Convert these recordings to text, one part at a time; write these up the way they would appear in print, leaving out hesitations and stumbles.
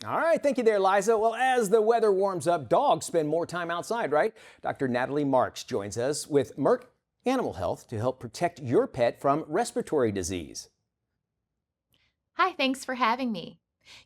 All right, thank you there, Liza. Well, as the weather warms up, dogs spend more time outside, right? Dr. Natalie Marks joins us with Merck Animal Health to help protect your pet from respiratory disease. Hi, thanks for having me.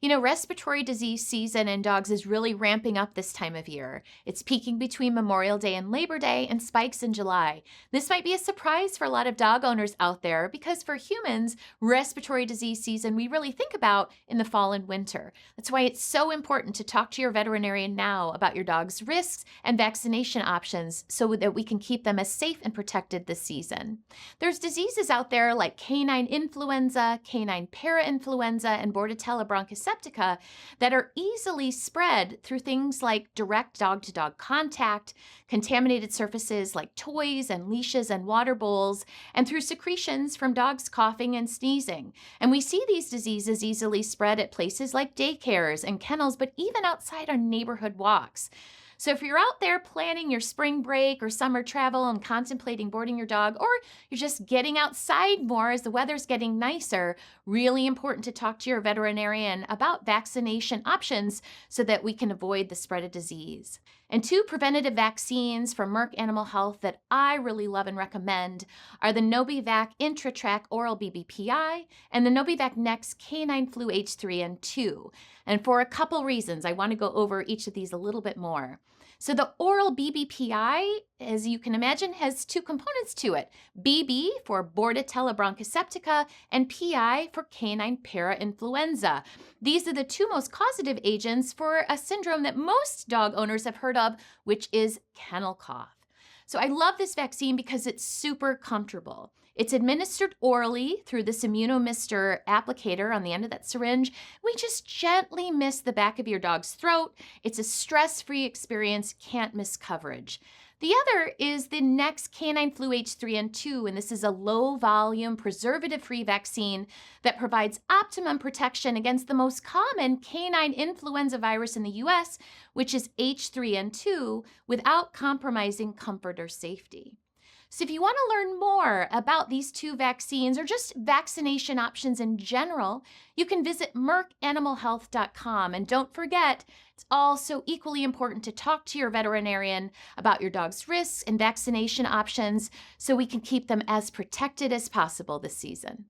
Respiratory disease season in dogs is really ramping up this time of year. It's peaking between Memorial Day and Labor Day and spikes in July. This might be a surprise for a lot of dog owners out there because for humans, respiratory disease season we really think about in the fall and winter. That's why it's so important to talk to your veterinarian now about your dog's risks and vaccination options so that we can keep them as safe and protected this season. There's diseases out there like canine influenza, canine parainfluenza, and Bordetella bronchoseptica that are easily spread through things like direct dog to dog contact, contaminated surfaces like toys and leashes and water bowls, and through secretions from dogs coughing and sneezing. And we see these diseases easily spread at places like daycares and kennels, but even outside on neighborhood walks. So if you're out there planning your spring break or summer travel and contemplating boarding your dog, or you're just getting outside more as the weather's getting nicer, really important to talk to your veterinarian about vaccination options so that we can avoid the spread of disease. And two preventative vaccines from Merck Animal Health that I really love and recommend are the Novivac Intratrac Oral BBPI and the Novivac Next Canine Flu H3 and 2. And for a couple reasons, I want to go over each of these a little bit more. So the oral BBPI, as you can imagine, has two components to it. BB for Bordetella bronchoseptica and PI for canine parainfluenza. These are the two most causative agents for a syndrome that most dog owners have heard of, which is kennel cough. So I love this vaccine because it's super comfortable. It's administered orally through this immunomister applicator on the end of that syringe. We just gently mist the back of your dog's throat. It's a stress-free experience, can't miss coverage. The other is the Next Canine Flu H3 and 2, and this is a low-volume, preservative-free vaccine that provides optimum protection against the most common canine influenza virus in the U.S., which is H3N2, without compromising comfort or safety. So if you want to learn more about these two vaccines or just vaccination options in general, you can visit merckanimalhealth.com. And don't forget, it's also equally important to talk to your veterinarian about your dog's risks and vaccination options so we can keep them as protected as possible this season.